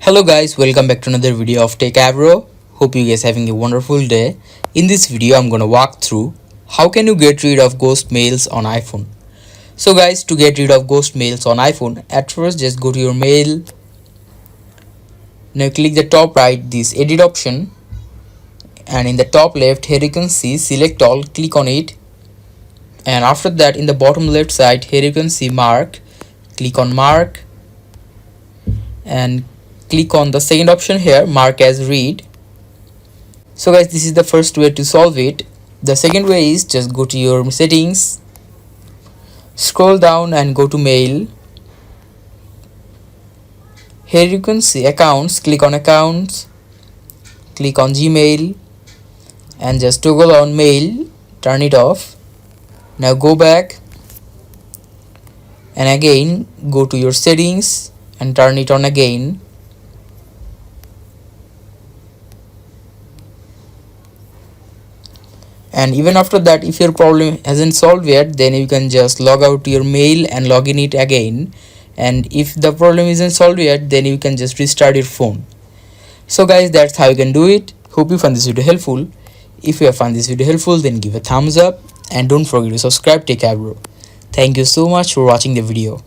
Hello guys, welcome back to another video of Techavro. Hope you guys having a wonderful day. In this video I'm gonna walk through how can you get rid of ghost mails on iPhone. So guys, to get rid of ghost mails on iPhone, at first just go to your mail. Now click the top right this edit option, and in the top left here you can see select all, click on it, and after that in the bottom left side here you can see mark, click on mark, and click on the second option here, mark as read. So guys, this is the first way to solve it. The second way is just go to your settings, scroll down and go to mail. Here you can see accounts, click on accounts, click on Gmail and just toggle on mail, turn it off. Now go back and again go to your settings and turn it on again. And even after that, if your problem hasn't solved yet, then you can just log out your mail and log in it again. And if the problem isn't solved yet, then you can just restart your phone. So guys, that's how you can do it. Hope you found this video helpful. If you have found this video helpful, then give a thumbs up and don't forget to subscribe to Techavro. Thank you so much for watching the video.